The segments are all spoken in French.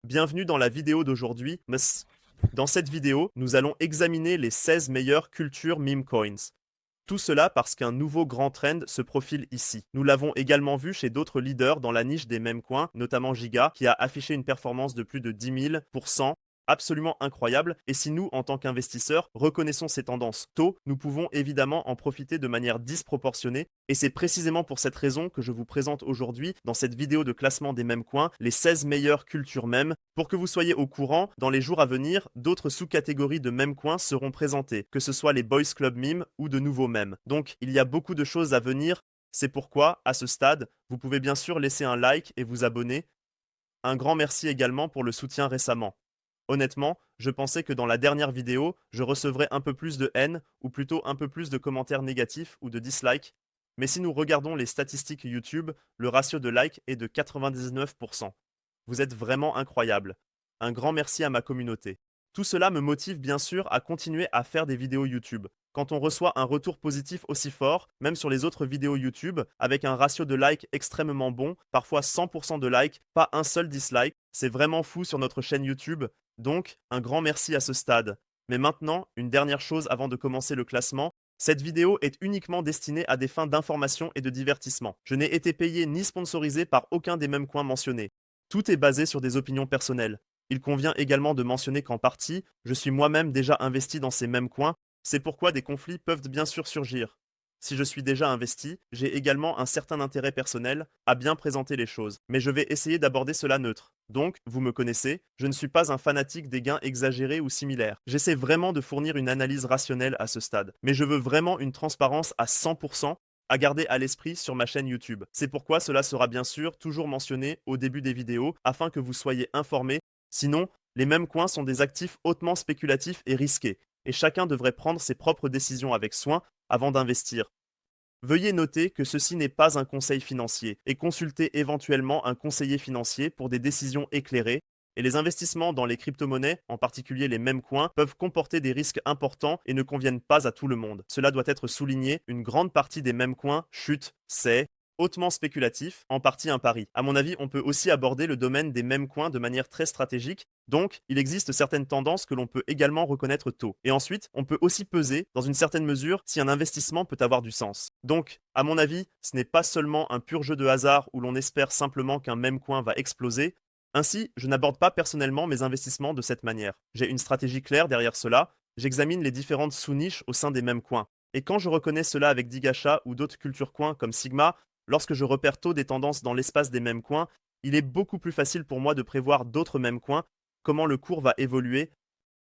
Bienvenue dans la vidéo d'aujourd'hui. Dans cette vidéo, nous allons examiner les 16 meilleures cultures meme coins. Tout cela parce qu'un nouveau grand trend se profile ici. Nous l'avons également vu chez d'autres leaders dans la niche des meme coins, notamment Giga, qui a affiché une performance de plus de 10 000%, absolument incroyable. Et si nous, en tant qu'investisseurs, reconnaissons ces tendances tôt, nous pouvons évidemment en profiter de manière disproportionnée. Et c'est précisément pour cette raison que je vous présente aujourd'hui, dans cette vidéo de classement des meme coins, les 16 meilleures cultures meme. Pour que vous soyez au courant, dans les jours à venir, d'autres sous-catégories de meme coins seront présentées, que ce soit les Boys Club meme ou de nouveaux mèmes. Donc, il y a beaucoup de choses à venir. C'est pourquoi, à ce stade, vous pouvez bien sûr laisser un like et vous abonner. Un grand merci également pour le soutien récemment. Honnêtement, je pensais que dans la dernière vidéo, je recevrais un peu plus de haine, ou plutôt un peu plus de commentaires négatifs ou de dislikes. Mais si nous regardons les statistiques YouTube, le ratio de likes est de 99%. Vous êtes vraiment incroyable. Un grand merci à ma communauté. Tout cela me motive bien sûr à continuer à faire des vidéos YouTube. Quand on reçoit un retour positif aussi fort, même sur les autres vidéos YouTube, avec un ratio de likes extrêmement bon, parfois 100% de likes, pas un seul dislike, c'est vraiment fou sur notre chaîne YouTube. Donc, un grand merci à ce stade. Mais maintenant, une dernière chose avant de commencer le classement. Cette vidéo est uniquement destinée à des fins d'information et de divertissement. Je n'ai été payé ni sponsorisé par aucun des mêmes coins mentionnés. Tout est basé sur des opinions personnelles. Il convient également de mentionner qu'en partie, je suis moi-même déjà investi dans ces mêmes coins, c'est pourquoi des conflits peuvent bien sûr surgir. Si je suis déjà investi, j'ai également un certain intérêt personnel à bien présenter les choses, mais je vais essayer d'aborder cela neutre. Donc, vous me connaissez, je ne suis pas un fanatique des gains exagérés ou similaires. J'essaie vraiment de fournir une analyse rationnelle à ce stade, mais je veux vraiment une transparence à 100% à garder à l'esprit sur ma chaîne YouTube. C'est pourquoi cela sera bien sûr toujours mentionné au début des vidéos afin que vous soyez informés. Sinon, les mêmes coins sont des actifs hautement spéculatifs et risqués, et chacun devrait prendre ses propres décisions avec soin avant d'investir. Veuillez noter que ceci n'est pas un conseil financier et consultez éventuellement un conseiller financier pour des décisions éclairées. Et les investissements dans les crypto-monnaies, en particulier les mêmes coins, peuvent comporter des risques importants et ne conviennent pas à tout le monde. Cela doit être souligné, une grande partie des mêmes coins chute, c'est hautement spéculatif, en partie un pari. À mon avis, on peut aussi aborder le domaine des mêmes coins de manière très stratégique. Donc, il existe certaines tendances que l'on peut également reconnaître tôt. Et ensuite, on peut aussi peser, dans une certaine mesure, si un investissement peut avoir du sens. Donc, à mon avis, ce n'est pas seulement un pur jeu de hasard où l'on espère simplement qu'un même coin va exploser. Ainsi, je n'aborde pas personnellement mes investissements de cette manière. J'ai une stratégie claire derrière cela, j'examine les différentes sous-niches au sein des mêmes coins. Et quand je reconnais cela avec Digasha ou d'autres cultures coins comme Sigma, lorsque je repère tôt des tendances dans l'espace des mêmes coins, il est beaucoup plus facile pour moi de prévoir d'autres mêmes coins, comment le cours va évoluer.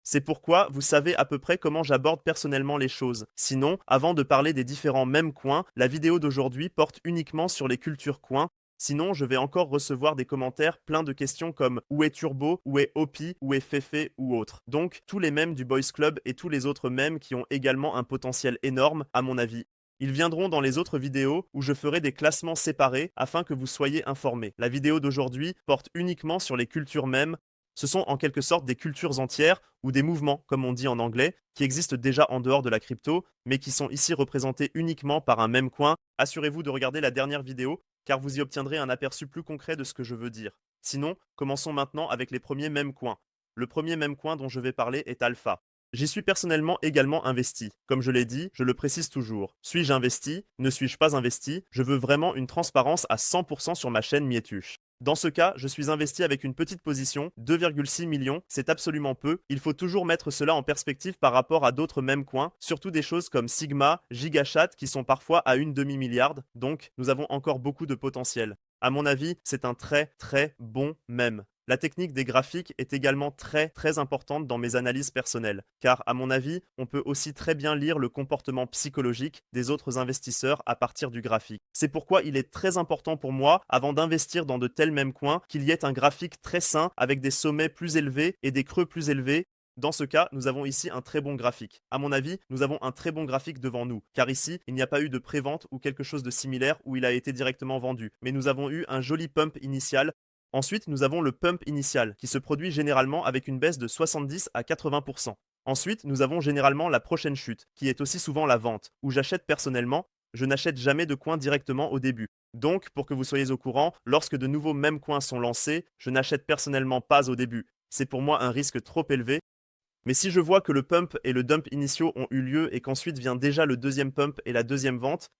C'est pourquoi vous savez à peu près comment j'aborde personnellement les choses. Sinon, avant de parler des différents mêmes coins, la vidéo d'aujourd'hui porte uniquement sur les cultures coins. Sinon, je vais encore recevoir des commentaires pleins de questions comme où est Turbo, où est Opi, où est Fefe ou autre. Donc, tous les mèmes du Boys Club et tous les autres mèmes qui ont également un potentiel énorme, à mon avis. Ils viendront dans les autres vidéos où je ferai des classements séparés afin que vous soyez informés. La vidéo d'aujourd'hui porte uniquement sur les cultures mèmes. Ce sont en quelque sorte des cultures entières ou des mouvements, comme on dit en anglais, qui existent déjà en dehors de la crypto, mais qui sont ici représentés uniquement par un même coin. Assurez-vous de regarder la dernière vidéo, car vous y obtiendrez un aperçu plus concret de ce que je veux dire. Sinon, commençons maintenant avec les premiers mêmes coins. Le premier même coin dont je vais parler est Alpha. J'y suis personnellement également investi. Comme je l'ai dit, je le précise toujours. Suis-je investi? Ne suis-je pas investi? Je veux vraiment une transparence à 100% sur ma chaîne Mietuche. Dans ce cas, je suis investi avec une petite position, 2,6 millions, c'est absolument peu. Il faut toujours mettre cela en perspective par rapport à d'autres mêmes coins, surtout des choses comme Sigma, Gigachat qui sont parfois à une demi-milliarde, donc nous avons encore beaucoup de potentiel. À mon avis, c'est un très très bon mème. La technique des graphiques est également très importante dans mes analyses personnelles, car à mon avis, on peut aussi très bien lire le comportement psychologique des autres investisseurs à partir du graphique. C'est pourquoi il est très important pour moi, avant d'investir dans de tels mêmes coins, qu'il y ait un graphique très sain avec des sommets plus élevés et des creux plus élevés. Dans ce cas, nous avons ici un très bon graphique. À mon avis, nous avons un très bon graphique devant nous, car ici, il n'y a pas eu de prévente ou quelque chose de similaire où il a été directement vendu, mais nous avons eu un joli pump initial. Ensuite, nous avons le pump initial, qui se produit généralement avec une baisse de 70 à 80%. Ensuite, nous avons généralement la prochaine chute, qui est aussi souvent la vente, où j'achète personnellement. Je n'achète jamais de coins directement au début. Donc, pour que vous soyez au courant, lorsque de nouveaux meme coins sont lancés, je n'achète personnellement pas au début. C'est pour moi un risque trop élevé. Mais si je vois que le pump et le dump initiaux ont eu lieu et qu'ensuite vient déjà le deuxième pump et la deuxième vente,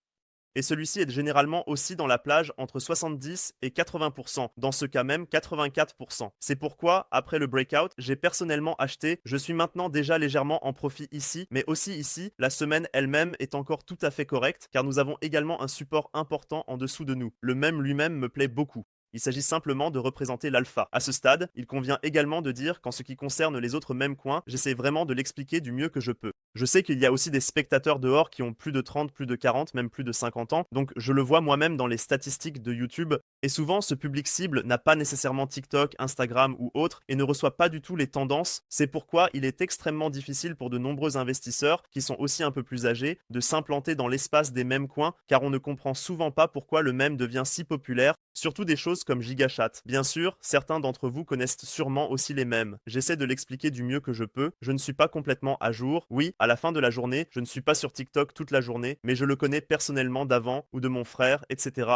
et celui-ci est généralement aussi dans la plage entre 70 et 80%, dans ce cas même 84%. C'est pourquoi, après le breakout, j'ai personnellement acheté, je suis maintenant déjà légèrement en profit ici, mais aussi ici, la semaine elle-même est encore tout à fait correcte, car nous avons également un support important en dessous de nous. Le même lui-même me plaît beaucoup. Il s'agit simplement de représenter l'alpha. À ce stade, il convient également de dire qu'en ce qui concerne les autres mêmes coins, j'essaie vraiment de l'expliquer du mieux que je peux. Je sais qu'il y a aussi des spectateurs dehors qui ont plus de 30, plus de 40, même plus de 50 ans, donc je le vois moi-même dans les statistiques de YouTube, et souvent ce public cible n'a pas nécessairement TikTok, Instagram ou autre, et ne reçoit pas du tout les tendances. C'est pourquoi il est extrêmement difficile pour de nombreux investisseurs, qui sont aussi un peu plus âgés, de s'implanter dans l'espace des mêmes coins, car on ne comprend souvent pas pourquoi le mème devient si populaire, surtout des choses comme GigaChat. Bien sûr, certains d'entre vous connaissent sûrement aussi les mèmes. J'essaie de l'expliquer du mieux que je peux. Je ne suis pas complètement à jour. Oui, à la fin de la journée, je ne suis pas sur TikTok toute la journée, mais je le connais personnellement d'avant ou de mon frère, etc.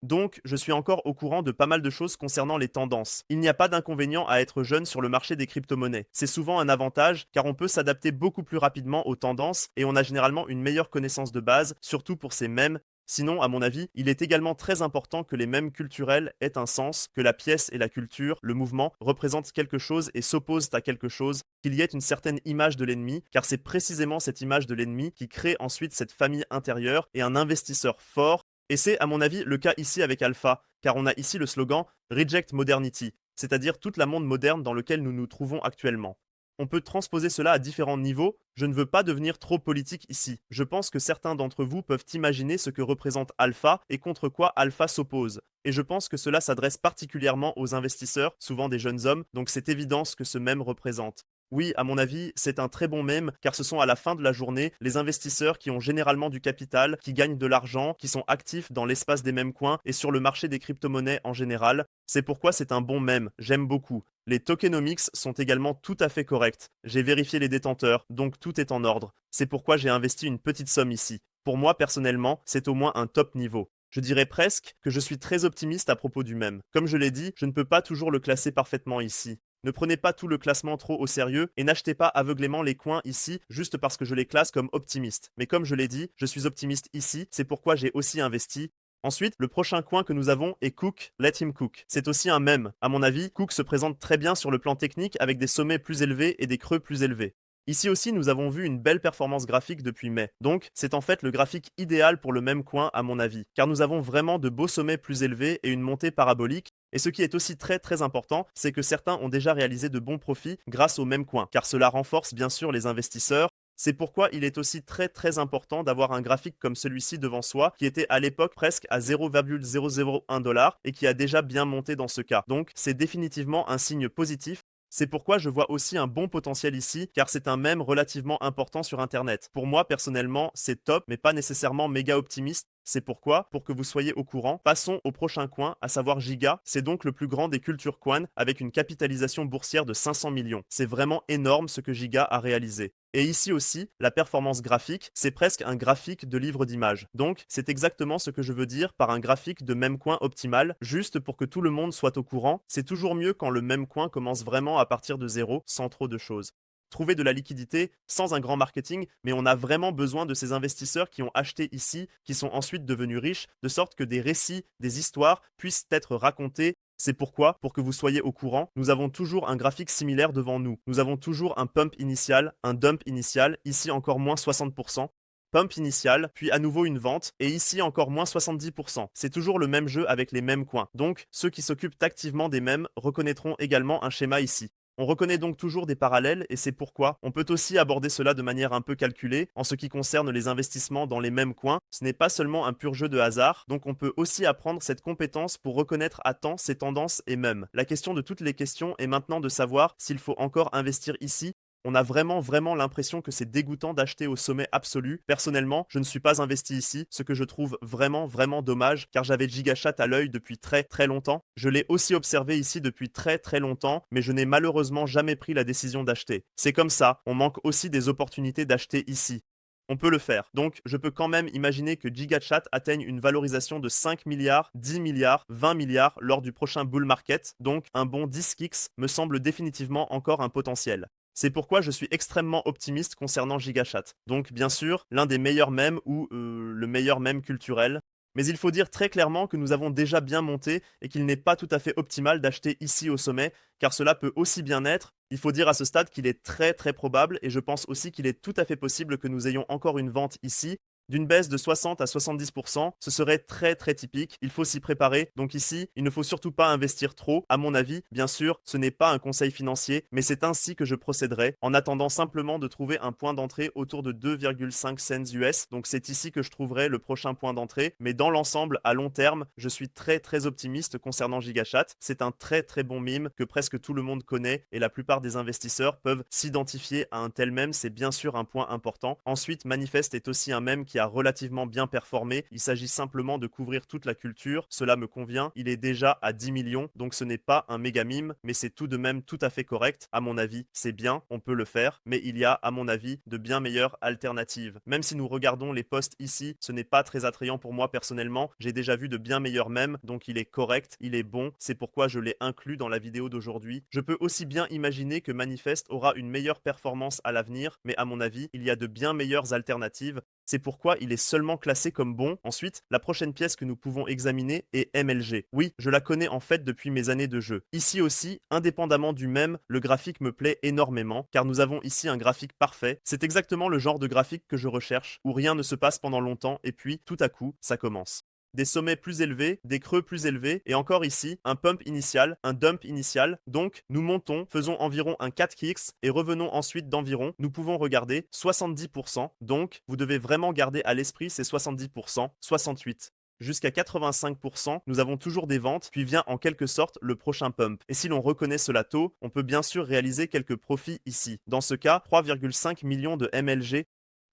Donc, je suis encore au courant de pas mal de choses concernant les tendances. Il n'y a pas d'inconvénient à être jeune sur le marché des crypto-monnaies. C'est souvent un avantage car on peut s'adapter beaucoup plus rapidement aux tendances et on a généralement une meilleure connaissance de base, surtout pour ces mèmes. Sinon, à mon avis, il est également très important que les mèmes culturels aient un sens, que la pièce et la culture, le mouvement, représentent quelque chose et s'opposent à quelque chose, qu'il y ait une certaine image de l'ennemi, car c'est précisément cette image de l'ennemi qui crée ensuite cette famille intérieure et un investisseur fort. Et c'est, à mon avis, le cas ici avec Alpha, car on a ici le slogan Reject Modernity, c'est-à-dire toute la monde moderne dans lequel nous nous trouvons actuellement. On peut transposer cela à différents niveaux. Je ne veux pas devenir trop politique ici. Je pense que certains d'entre vous peuvent imaginer ce que représente Alpha et contre quoi Alpha s'oppose. Et je pense que cela s'adresse particulièrement aux investisseurs, souvent des jeunes hommes, donc c'est évident ce que ce mème représente. Oui, à mon avis, c'est un très bon mème, car ce sont à la fin de la journée les investisseurs qui ont généralement du capital, qui gagnent de l'argent, qui sont actifs dans l'espace des mêmes coins et sur le marché des crypto-monnaies en général. C'est pourquoi c'est un bon mème, j'aime beaucoup. Les tokenomics sont également tout à fait corrects. J'ai vérifié les détenteurs, donc tout est en ordre. C'est pourquoi j'ai investi une petite somme ici. Pour moi, personnellement, c'est au moins un top niveau. Je dirais presque que je suis très optimiste à propos du mème. Comme je l'ai dit, je ne peux pas toujours le classer parfaitement ici. Ne prenez pas tout le classement trop au sérieux et n'achetez pas aveuglément les coins ici juste parce que je les classe comme optimistes. Mais comme je l'ai dit, je suis optimiste ici, c'est pourquoi j'ai aussi investi. Ensuite, le prochain coin que nous avons est Cook, Let Him Cook. C'est aussi un mème. À mon avis, Cook se présente très bien sur le plan technique avec des sommets plus élevés et des creux plus élevés. Ici aussi, nous avons vu une belle performance graphique depuis mai. Donc, c'est en fait le graphique idéal pour le même coin à mon avis, car nous avons vraiment de beaux sommets plus élevés et une montée parabolique. Et ce qui est aussi très très important, c'est que certains ont déjà réalisé de bons profits grâce au même coin, car cela renforce bien sûr les investisseurs. C'est pourquoi il est aussi très très important d'avoir un graphique comme celui-ci devant soi, qui était à l'époque presque à 0,001$ et qui a déjà bien monté dans ce cas. Donc c'est définitivement un signe positif. C'est pourquoi je vois aussi un bon potentiel ici, car c'est un mème relativement important sur Internet. Pour moi, personnellement, c'est top, mais pas nécessairement méga optimiste. C'est pourquoi, pour que vous soyez au courant, passons au prochain coin, à savoir Giga. C'est donc le plus grand des culture coins, avec une capitalisation boursière de 500 millions. C'est vraiment énorme ce que Giga a réalisé. Et ici aussi, la performance graphique, c'est presque un graphique de livre d'images. Donc, c'est exactement ce que je veux dire par un graphique de même coin optimal, juste pour que tout le monde soit au courant. C'est toujours mieux quand le même coin commence vraiment à partir de zéro, sans trop de choses. Trouver de la liquidité sans un grand marketing, mais on a vraiment besoin de ces investisseurs qui ont acheté ici, qui sont ensuite devenus riches, de sorte que des récits, des histoires puissent être racontés. C'est pourquoi, pour que vous soyez au courant, nous avons toujours un graphique similaire devant nous. Nous avons toujours un pump initial, un dump initial, ici encore moins 60%, pump initial, puis à nouveau une vente, et ici encore moins 70%. C'est toujours le même jeu avec les mêmes coins. Donc, ceux qui s'occupent activement des mêmes reconnaîtront également un schéma ici. On reconnaît donc toujours des parallèles et c'est pourquoi on peut aussi aborder cela de manière un peu calculée en ce qui concerne les investissements dans les mêmes coins. Ce n'est pas seulement un pur jeu de hasard, donc on peut aussi apprendre cette compétence pour reconnaître à temps ces tendances et mêmes. La question de toutes les questions est maintenant de savoir s'il faut encore investir ici. On a vraiment l'impression que c'est dégoûtant d'acheter au sommet absolu. Personnellement, je ne suis pas investi ici, ce que je trouve vraiment dommage, car j'avais GigaChat à l'œil depuis très longtemps. Je l'ai aussi observé ici depuis très longtemps, mais je n'ai malheureusement jamais pris la décision d'acheter. C'est comme ça, on manque aussi des opportunités d'acheter ici. On peut le faire. Donc, je peux quand même imaginer que GigaChat atteigne une valorisation de 5 milliards, 10 milliards, 20 milliards lors du prochain bull market. Donc, un bon 10x me semble définitivement encore un potentiel. C'est pourquoi je suis extrêmement optimiste concernant GigaChat. Donc, bien sûr, l'un des meilleurs mèmes ou le meilleur mème culturel. Mais il faut dire très clairement que nous avons déjà bien monté et qu'il n'est pas tout à fait optimal d'acheter ici au sommet, car cela peut aussi bien être. Il faut dire à ce stade qu'il est très très probable, et je pense aussi qu'il est tout à fait possible que nous ayons encore une vente ici, d'une baisse de 60 à 70%, ce serait très très typique, il faut s'y préparer. Donc ici, il ne faut surtout pas investir trop, à mon avis. Bien sûr, ce n'est pas un conseil financier, mais c'est ainsi que je procéderai, en attendant simplement de trouver un point d'entrée autour de 2,5 cents US. Donc c'est ici que je trouverai le prochain point d'entrée, mais dans l'ensemble, à long terme, je suis très très optimiste concernant GigaChat. C'est un très très bon meme que presque tout le monde connaît, et la plupart des investisseurs peuvent s'identifier à un tel meme, c'est bien sûr un point important. Ensuite, Manifest est aussi un meme qui a relativement bien performé. Il s'agit simplement de couvrir toute la culture. Cela me convient. Il est déjà à 10 millions, donc ce n'est pas un méga mime, mais c'est tout de même tout à fait correct. À mon avis, c'est bien, on peut le faire, mais il y a, à mon avis, de bien meilleures alternatives. Même si nous regardons les posts ici, ce n'est pas très attrayant pour moi personnellement. J'ai déjà vu de bien meilleurs mèmes, donc il est correct, il est bon. C'est pourquoi je l'ai inclus dans la vidéo d'aujourd'hui. Je peux aussi bien imaginer que Manifest aura une meilleure performance à l'avenir, mais à mon avis, il y a de bien meilleures alternatives. C'est pourquoi il est seulement classé comme bon. Ensuite, la prochaine pièce que nous pouvons examiner est MLG. Oui, je la connais en fait depuis mes années de jeu. Ici aussi, indépendamment du même, le graphique me plaît énormément, car nous avons ici un graphique parfait. C'est exactement le genre de graphique que je recherche, où rien ne se passe pendant longtemps, et puis, tout à coup, ça commence. Des sommets plus élevés, des creux plus élevés, et encore ici, un pump initial, un dump initial. Donc, nous montons, faisons environ un 4x, et revenons ensuite d'environ, nous pouvons regarder 70%. Donc, vous devez vraiment garder à l'esprit ces 70%, 68%. Jusqu'à 85%, nous avons toujours des ventes, puis vient en quelque sorte le prochain pump. Et si l'on reconnaît cela tôt, on peut bien sûr réaliser quelques profits ici. Dans ce cas, 3,5 millions de MLG.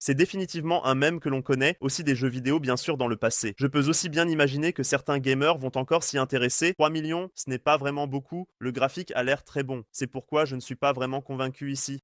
C'est définitivement un mème que l'on connaît, aussi des jeux vidéo bien sûr dans le passé. Je peux aussi bien imaginer que certains gamers vont encore s'y intéresser. 3 millions, ce n'est pas vraiment beaucoup, le graphique a l'air très bon. C'est pourquoi je ne suis pas vraiment convaincu ici.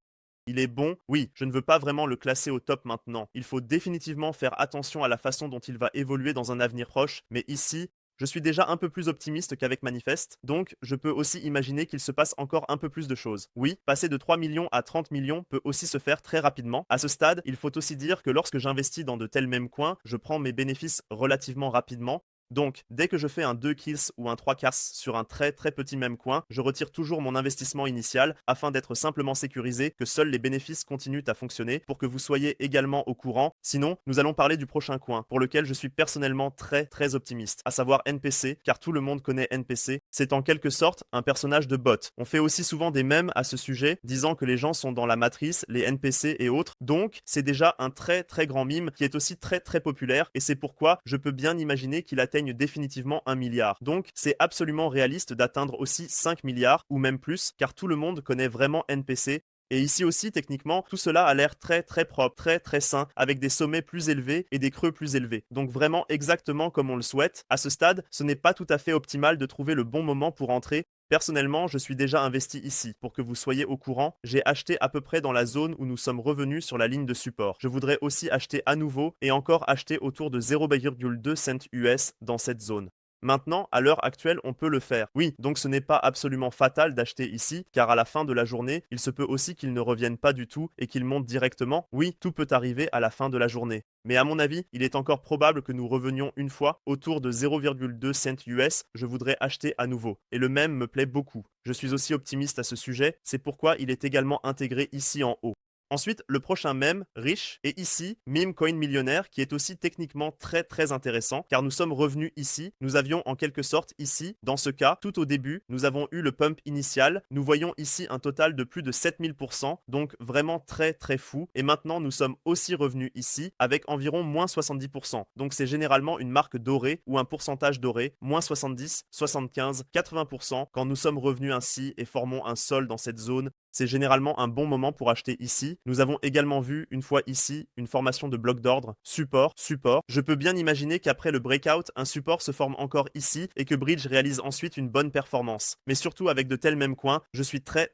Il est bon, oui, je ne veux pas vraiment le classer au top maintenant. Il faut définitivement faire attention à la façon dont il va évoluer dans un avenir proche, mais ici, je suis déjà un peu plus optimiste qu'avec Manifest, donc je peux aussi imaginer qu'il se passe encore un peu plus de choses. Oui, passer de 3 millions à 30 millions peut aussi se faire très rapidement. À ce stade, il faut aussi dire que lorsque j'investis dans de tels mêmes coins, je prends mes bénéfices relativement rapidement. Donc, dès que je fais un 2 kills ou un 3 casses sur un très très petit même coin, je retire toujours mon investissement initial afin d'être simplement sécurisé que seuls les bénéfices continuent à fonctionner pour que vous soyez également au courant. Sinon, nous allons parler du prochain coin pour lequel je suis personnellement très très optimiste, à savoir NPC, car tout le monde connaît NPC. C'est en quelque sorte un personnage de bot. On fait aussi souvent des mèmes à ce sujet, disant que les gens sont dans la matrice, les NPC et autres. Donc, c'est déjà un très très grand mime qui est aussi très très populaire et c'est pourquoi je peux bien imaginer qu'il atteigne définitivement 1 milliard. Donc, c'est absolument réaliste d'atteindre aussi 5 milliards ou même plus, car tout le monde connaît vraiment NPC. Et ici aussi, techniquement, tout cela a l'air très très propre, très très sain, avec des sommets plus élevés et des creux plus élevés. Donc vraiment exactement comme on le souhaite. À ce stade, ce n'est pas tout à fait optimal de trouver le bon moment pour entrer. Personnellement, je suis déjà investi ici. Pour que vous soyez au courant, j'ai acheté à peu près dans la zone où nous sommes revenus sur la ligne de support. Je voudrais aussi acheter à nouveau et encore acheter autour de 0,2 cents US dans cette zone. Maintenant, à l'heure actuelle, on peut le faire. Oui, donc ce n'est pas absolument fatal d'acheter ici, car à la fin de la journée, il se peut aussi qu'il ne revienne pas du tout et qu'il monte directement. Oui, tout peut arriver à la fin de la journée. Mais à mon avis, il est encore probable que nous revenions une fois autour de 0,2 cents US, je voudrais acheter à nouveau. Et le même me plaît beaucoup. Je suis aussi optimiste à ce sujet, c'est pourquoi il est également intégré ici en haut. Ensuite, le prochain mème, riche, est ici, Meme Coin Millionnaire, qui est aussi techniquement très très intéressant, car nous sommes revenus ici, nous avions en quelque sorte ici, dans ce cas, tout au début, nous avons eu le pump initial, nous voyons ici un total de plus de 7000%, donc vraiment très très fou, et maintenant nous sommes aussi revenus ici, avec environ moins 70%, donc c'est généralement une marque dorée, ou un pourcentage doré, moins 70, 75, 80%, quand nous sommes revenus ainsi et formons un sol dans cette zone. C'est généralement un bon moment pour acheter ici. nous avons également vu une fois ici une formation de bloc d'ordre, support, support. Je peux bien imaginer qu'après le breakout, un support se forme encore ici et que Bridge réalise ensuite une bonne performance. Mais surtout avec de tels mêmes coins, je suis très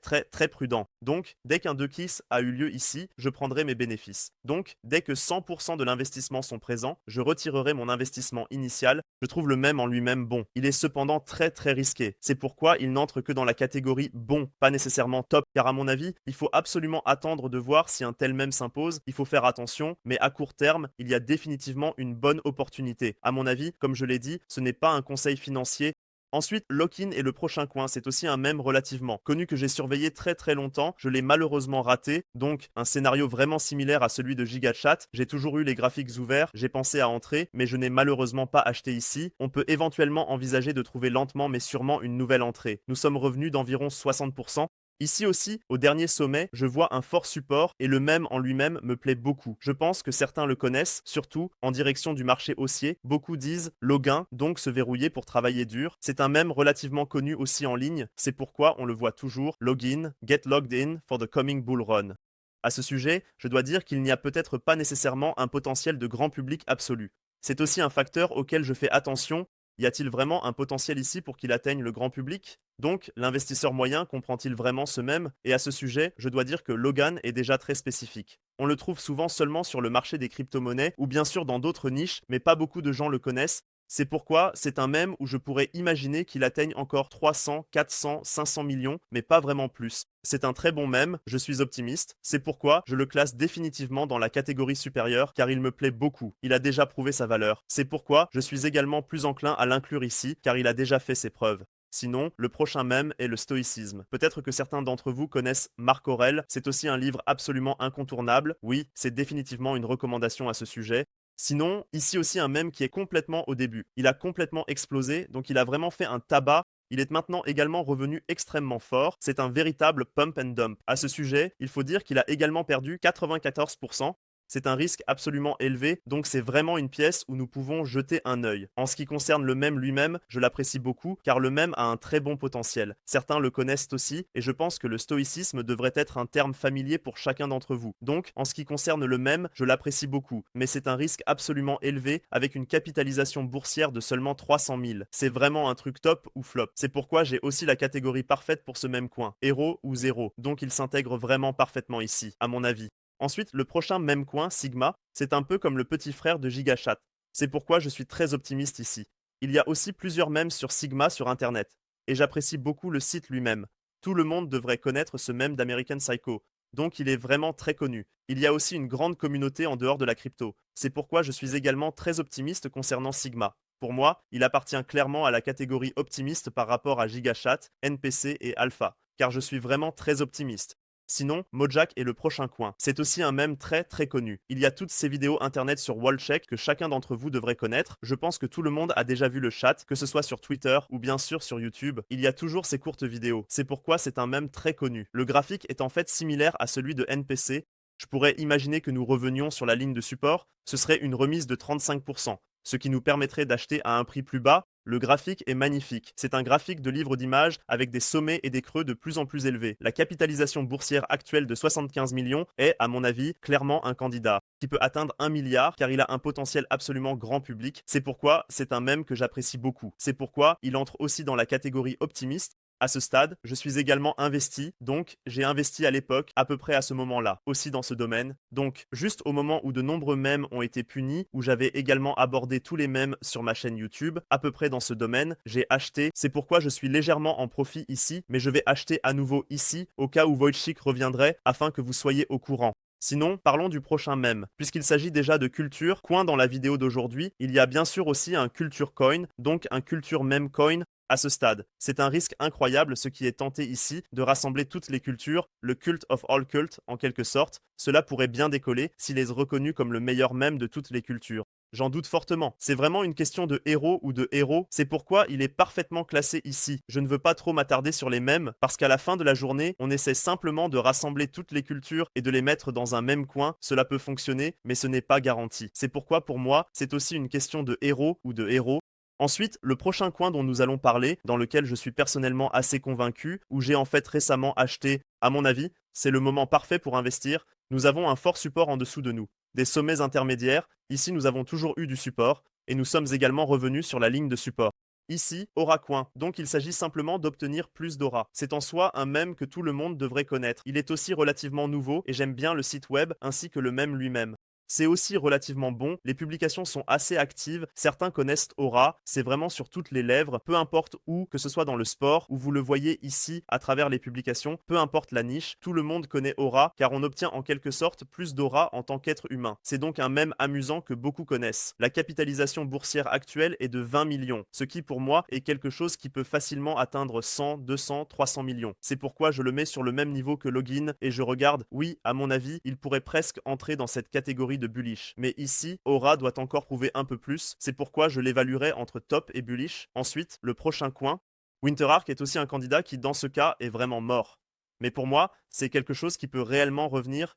prudent. Donc, dès qu'un 2 kiss a eu lieu ici, je prendrai mes bénéfices. Donc, dès que 100% de l'investissement sont présents, je retirerai mon investissement initial. Je trouve le mème en lui-même bon. Il est cependant très risqué. C'est pourquoi il n'entre que dans la catégorie bon, pas nécessairement top, car à mon avis, il faut absolument attendre de voir si un tel mème s'impose. Il faut faire attention, mais à court terme, il y a définitivement une bonne opportunité. À mon avis, comme je l'ai dit, ce n'est pas un conseil financier. Ensuite, Lock-in est le prochain coin, c'est aussi un mème relativement connu que j'ai surveillé très longtemps, je l'ai malheureusement raté, donc un scénario vraiment similaire à celui de GigaChat, j'ai toujours eu les graphiques ouverts, j'ai pensé à entrer, mais je n'ai malheureusement pas acheté ici, on peut éventuellement envisager de trouver lentement mais sûrement une nouvelle entrée. Nous sommes revenus d'environ 60%. Ici aussi, au dernier sommet, je vois un fort support et le mème en lui-même me plaît beaucoup. Je pense que certains le connaissent, surtout en direction du marché haussier. Beaucoup disent login, donc se verrouiller pour travailler dur. C'est un mème relativement connu aussi en ligne, c'est pourquoi on le voit toujours, login, get logged in for the coming bull run. À ce sujet, je dois dire qu'il n'y a peut-être pas nécessairement un potentiel de grand public absolu. C'est aussi un facteur auquel je fais attention. Y a-t-il vraiment un potentiel ici pour qu'il atteigne le grand public? Donc, l'investisseur moyen comprend-il vraiment ce mème? Et à ce sujet, je dois dire que Logan est déjà très spécifique. On le trouve souvent seulement sur le marché des crypto-monnaies ou bien sûr dans d'autres niches, mais pas beaucoup de gens le connaissent. C'est pourquoi c'est un mème où je pourrais imaginer qu'il atteigne encore 300, 400, 500 millions, mais pas vraiment plus. C'est un très bon mème, je suis optimiste, c'est pourquoi je le classe définitivement dans la catégorie supérieure car il me plaît beaucoup, il a déjà prouvé sa valeur. C'est pourquoi je suis également plus enclin à l'inclure ici car il a déjà fait ses preuves. Sinon, le prochain mème est le stoïcisme. Peut-être que certains d'entre vous connaissent Marc Aurèle, c'est aussi un livre absolument incontournable. Oui, c'est définitivement une recommandation à ce sujet. Sinon, ici aussi un mème qui est complètement au début. Il a complètement explosé, donc il a vraiment fait un tabac. Il est maintenant également revenu extrêmement fort. C'est un véritable pump and dump. À ce sujet, il faut dire qu'il a également perdu 94%. C'est un risque absolument élevé, donc c'est vraiment une pièce où nous pouvons jeter un œil. En ce qui concerne le mème lui-même, je l'apprécie beaucoup car le mème a un très bon potentiel. Certains le connaissent aussi et je pense que le stoïcisme devrait être un terme familier pour chacun d'entre vous. Donc, en ce qui concerne le mème, je l'apprécie beaucoup, mais c'est un risque absolument élevé avec une capitalisation boursière de seulement 300 000. C'est vraiment un truc top ou flop. C'est pourquoi j'ai aussi la catégorie parfaite pour ce même coin, héros ou zéro. Donc il s'intègre vraiment parfaitement ici, à mon avis. Ensuite, le prochain mème coin, Sigma, c'est un peu comme le petit frère de GigaChat. C'est pourquoi je suis très optimiste ici. Il y a aussi plusieurs mèmes sur Sigma sur internet, et j'apprécie beaucoup le site lui-même. Tout le monde devrait connaître ce mème d'American Psycho, donc il est vraiment très connu. Il y a aussi une grande communauté en dehors de la crypto. C'est pourquoi je suis également très optimiste concernant Sigma. Pour moi, il appartient clairement à la catégorie optimiste par rapport à GigaChat, NPC et Alpha, car je suis vraiment très optimiste. Sinon, Mojack est le prochain coin. C'est aussi un mème très connu. Il y a toutes ces vidéos internet sur Wallcheck que chacun d'entre vous devrait connaître. Je pense que tout le monde a déjà vu le chat, que ce soit sur Twitter ou bien sûr sur YouTube. Il y a toujours ces courtes vidéos. C'est pourquoi c'est un mème très connu. Le graphique est en fait similaire à celui de NPC. Je pourrais imaginer que nous revenions sur la ligne de support. Ce serait une remise de 35%, ce qui nous permettrait d'acheter à un prix plus bas. Le graphique est magnifique. C'est un graphique de livre d'images avec des sommets et des creux de plus en plus élevés. La capitalisation boursière actuelle de 75 millions est, à mon avis, clairement un candidat qui peut atteindre 1 milliard car il a un potentiel absolument grand public. C'est pourquoi c'est un mème que j'apprécie beaucoup. C'est pourquoi il entre aussi dans la catégorie optimiste. À ce stade, je suis également investi, donc j'ai investi à l'époque, à peu près à ce moment-là, aussi dans ce domaine. Donc, juste au moment où de nombreux mèmes ont été punis, où j'avais également abordé tous les mèmes sur ma chaîne YouTube, à peu près dans ce domaine, j'ai acheté. C'est pourquoi je suis légèrement en profit ici, mais je vais acheter à nouveau ici, au cas où Wojcik reviendrait, afin que vous soyez au courant. Sinon, parlons du prochain mème. Puisqu'il s'agit déjà de culture, coin dans la vidéo d'aujourd'hui, il y a bien sûr aussi un culture coin, donc un culture meme coin. À ce stade, c'est un risque incroyable ce qui est tenté ici de rassembler toutes les cultures, le cult of all cult en quelque sorte. Cela pourrait bien décoller s'il est reconnu comme le meilleur mème de toutes les cultures. J'en doute fortement. C'est vraiment une question de héros ou de héros. C'est pourquoi il est parfaitement classé ici. Je ne veux pas trop m'attarder sur les mèmes parce qu'à la fin de la journée, on essaie simplement de rassembler toutes les cultures et de les mettre dans un même coin. Cela peut fonctionner, mais ce n'est pas garanti. C'est pourquoi pour moi, c'est aussi une question de héros ou de héros. Ensuite, le prochain coin dont nous allons parler, dans lequel je suis personnellement assez convaincu, où j'ai en fait récemment acheté, à mon avis, c'est le moment parfait pour investir, Nous avons un fort support en dessous de nous. Des sommets intermédiaires, ici nous avons toujours eu du support, et nous sommes également revenus sur la ligne de support. Ici, aura coin, donc il s'agit simplement d'obtenir plus d'aura. C'est en soi un mème que tout le monde devrait connaître. Il est aussi relativement nouveau et j'aime bien le site web ainsi que le mème lui-même. C'est aussi relativement bon, les publications sont assez actives, certains connaissent Aura, c'est vraiment sur toutes les lèvres, peu importe où, que ce soit dans le sport, où vous le voyez ici à travers les publications, peu importe la niche, tout le monde connaît Aura car on obtient en quelque sorte plus d'aura en tant qu'être humain. C'est donc un mème amusant que beaucoup connaissent. La capitalisation boursière actuelle est de 20 millions, ce qui pour moi est quelque chose qui peut facilement atteindre 100, 200, 300 millions. C'est pourquoi je le mets sur le même niveau que Login et je regarde, oui, à mon avis, il pourrait presque entrer dans cette catégorie de bullish. Mais ici, Aura doit encore prouver un peu plus, c'est pourquoi je l'évaluerai entre top et bullish. Ensuite, le prochain coin, Winterark est aussi un candidat qui dans ce cas est vraiment mort. Mais pour moi, c'est quelque chose qui peut réellement revenir.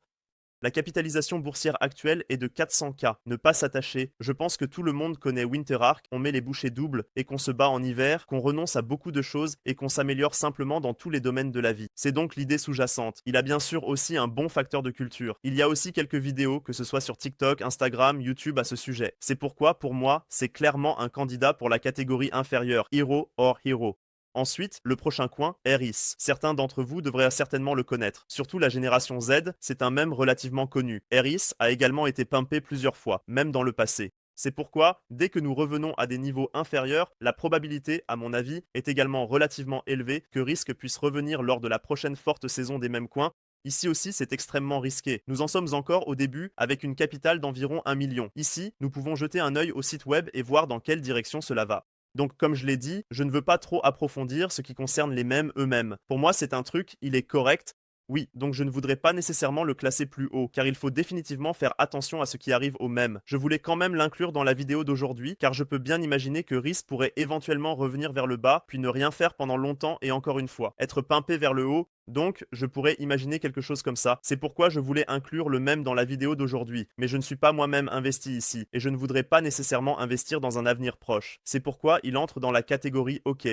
La capitalisation boursière actuelle est de 400K. Ne pas s'attacher. Je pense que tout le monde connaît Winterark, on met les bouchées doubles et qu'on se bat en hiver, qu'on renonce à beaucoup de choses et qu'on s'améliore simplement dans tous les domaines de la vie. C'est donc l'idée sous-jacente. Il a bien sûr aussi un bon facteur de culture. Il y a aussi quelques vidéos, que ce soit sur TikTok, Instagram, YouTube à ce sujet. C'est pourquoi, pour moi, c'est clairement un candidat pour la catégorie inférieure, Hero or Hero. Ensuite, le prochain coin, Eris. Certains d'entre vous devraient certainement le connaître. Surtout la génération Z, c'est un mème relativement connu. Eris a également été pimpé plusieurs fois, même dans le passé. C'est pourquoi, dès que nous revenons à des niveaux inférieurs, la probabilité, à mon avis, est également relativement élevée que Risk puisse revenir lors de la prochaine forte saison des mêmes coins. Ici aussi, c'est extrêmement risqué. Nous en sommes encore au début avec une capitale d'environ 1 million. Ici, nous pouvons jeter un œil au site web et voir dans quelle direction cela va. Donc, comme je l'ai dit, je ne veux pas trop approfondir ce qui concerne les mèmes eux-mêmes. Pour moi, c'est un truc, il est correct. Oui, donc je ne voudrais pas nécessairement le classer plus haut, car il faut définitivement faire attention à ce qui arrive aux mèmes. Je voulais quand même l'inclure dans la vidéo d'aujourd'hui, car je peux bien imaginer que Rhys pourrait éventuellement revenir vers le bas, puis ne rien faire pendant longtemps et encore une fois, être pimpé vers le haut. Donc, je pourrais imaginer quelque chose comme ça. C'est pourquoi je voulais inclure le mème dans la vidéo d'aujourd'hui, mais je ne suis pas moi-même investi ici, et je ne voudrais pas nécessairement investir dans un avenir proche. C'est pourquoi il entre dans la catégorie OK.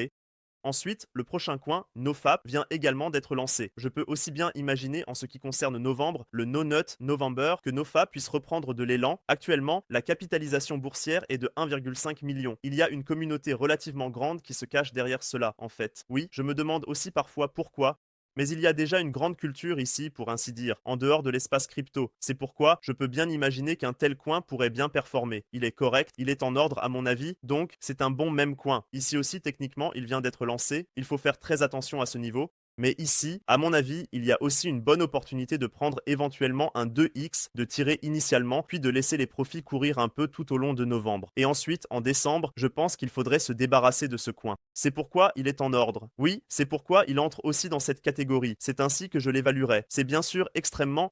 Ensuite, le prochain coin, NoFap, vient également d'être lancé. Je peux aussi bien imaginer en ce qui concerne novembre, le No Nut November, que NoFap puisse reprendre de l'élan. Actuellement, la capitalisation boursière est de 1,5 million. Il y a une communauté relativement grande qui se cache derrière cela, en fait. Oui, je me demande aussi parfois pourquoi. Mais il y a déjà une grande culture ici, pour ainsi dire, en dehors de l'espace crypto. C'est pourquoi je peux bien imaginer qu'un tel coin pourrait bien performer. Il est correct, il est en ordre à mon avis, donc c'est un bon même coin. Ici aussi, techniquement, il vient d'être lancé, il faut faire très attention à ce niveau. Mais ici, à mon avis, il y a aussi une bonne opportunité de prendre éventuellement un 2x, de tirer initialement, puis de laisser les profits courir un peu tout au long de novembre. Et ensuite, en décembre, je pense qu'il faudrait se débarrasser de ce coin. C'est pourquoi il est en ordre. Oui, c'est pourquoi il entre aussi dans cette catégorie. C'est ainsi que je l'évaluerai. C'est bien sûr extrêmement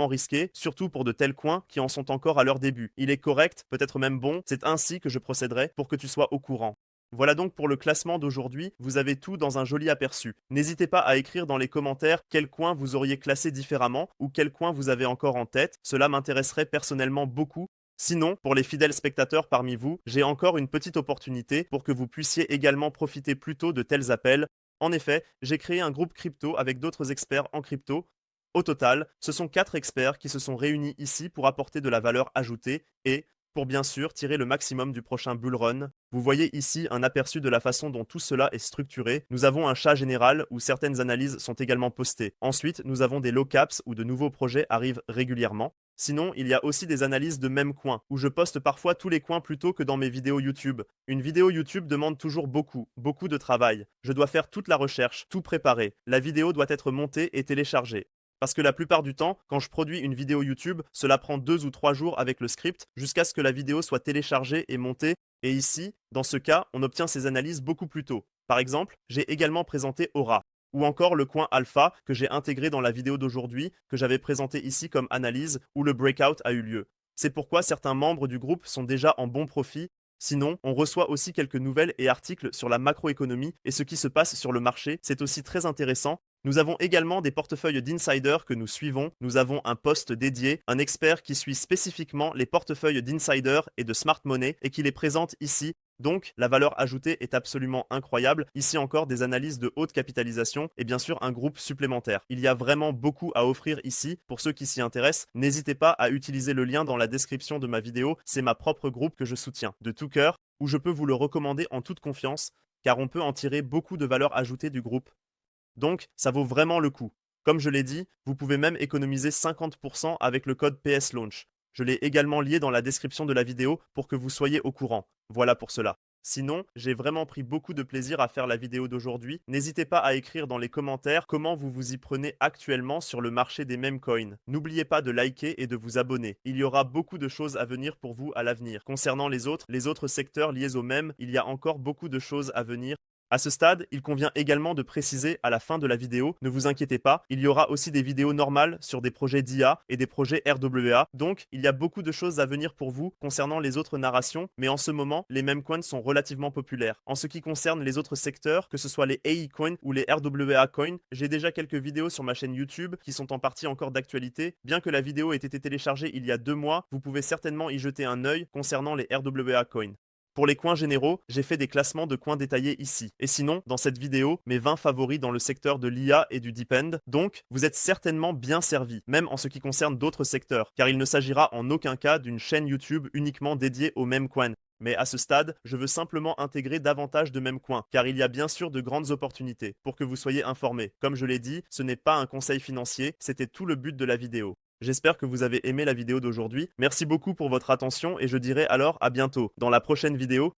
risqué, surtout pour de tels coins qui en sont encore à leur début. Il est correct, peut-être même bon, c'est ainsi que je procéderai pour que tu sois au courant. Voilà donc pour le classement d'aujourd'hui, vous avez tout dans un joli aperçu. N'hésitez pas à écrire dans les commentaires quel coin vous auriez classé différemment ou quel coin vous avez encore en tête, cela m'intéresserait personnellement beaucoup. Sinon, pour les fidèles spectateurs parmi vous, j'ai encore une petite opportunité pour que vous puissiez également profiter plus tôt de tels appels. En effet, j'ai créé un groupe crypto avec d'autres experts en crypto. Au total, ce sont 4 experts qui se sont réunis ici pour apporter de la valeur ajoutée et, pour bien sûr tirer le maximum du prochain bull run. Vous voyez ici un aperçu de la façon dont tout cela est structuré. Nous avons un chat général où certaines analyses sont également postées. Ensuite, nous avons des low caps où de nouveaux projets arrivent régulièrement. Sinon, il y a aussi des analyses de mêmes coins, où je poste parfois tous les coins plutôt que dans mes vidéos YouTube. Une vidéo YouTube demande toujours beaucoup de travail. Je dois faire toute la recherche, tout préparer. La vidéo doit être montée et téléchargée. Parce que la plupart du temps, quand je produis une vidéo YouTube, cela prend 2 ou 3 jours avec le script jusqu'à ce que la vidéo soit téléchargée et montée. Et ici, dans ce cas, on obtient ces analyses beaucoup plus tôt. Par exemple, j'ai également présenté Aura, ou encore le coin alpha que j'ai intégré dans la vidéo d'aujourd'hui, que j'avais présenté ici comme analyse, où le breakout a eu lieu. C'est pourquoi certains membres du groupe sont déjà en bon profit. Sinon, on reçoit aussi quelques nouvelles et articles sur la macroéconomie et ce qui se passe sur le marché. C'est aussi très intéressant. Nous avons également des portefeuilles d'insiders que nous suivons. Nous avons un poste dédié, un expert qui suit spécifiquement les portefeuilles d'insiders et de smart money et qui les présente ici. Donc, la valeur ajoutée est absolument incroyable. Ici encore, des analyses de haute capitalisation et bien sûr un groupe supplémentaire. Il y a vraiment beaucoup à offrir ici. Pour ceux qui s'y intéressent, n'hésitez pas à utiliser le lien dans la description de ma vidéo. C'est ma propre groupe que je soutiens de tout cœur, où je peux vous le recommander en toute confiance, car on peut en tirer beaucoup de valeur ajoutée du groupe. Donc, ça vaut vraiment le coup. Comme je l'ai dit, vous pouvez même économiser 50% avec le code PS Launch. Je l'ai également lié dans la description de la vidéo pour que vous soyez au courant. Voilà pour cela. Sinon, j'ai vraiment pris beaucoup de plaisir à faire la vidéo d'aujourd'hui. N'hésitez pas à écrire dans les commentaires comment vous vous y prenez actuellement sur le marché des meme coins. N'oubliez pas de liker et de vous abonner. Il y aura beaucoup de choses à venir pour vous à l'avenir. Concernant les autres secteurs liés aux mèmes, il y a encore beaucoup de choses à venir. À ce stade, il convient également de préciser à la fin de la vidéo, ne vous inquiétez pas, il y aura aussi des vidéos normales sur des projets d'IA et des projets RWA, donc il y a beaucoup de choses à venir pour vous concernant les autres narrations, mais en ce moment, les meme coins sont relativement populaires. En ce qui concerne les autres secteurs, que ce soit les AI coins ou les RWA coins, j'ai déjà quelques vidéos sur ma chaîne YouTube qui sont en partie encore d'actualité. Bien que la vidéo ait été téléchargée il y a 2 mois, vous pouvez certainement y jeter un œil concernant les RWA coins. Pour les coins généraux, j'ai fait des classements de coins détaillés ici. Et sinon, dans cette vidéo, mes 20 favoris dans le secteur de l'IA et du Deep End. Donc, vous êtes certainement bien servi, même en ce qui concerne d'autres secteurs, car il ne s'agira en aucun cas d'une chaîne YouTube uniquement dédiée aux meme coins. Mais à ce stade, je veux simplement intégrer davantage de meme coins, car il y a bien sûr de grandes opportunités, pour que vous soyez informés. Comme je l'ai dit, ce n'est pas un conseil financier, c'était tout le but de la vidéo. J'espère que vous avez aimé la vidéo d'aujourd'hui. Merci beaucoup pour votre attention et je dirai alors à bientôt dans la prochaine vidéo.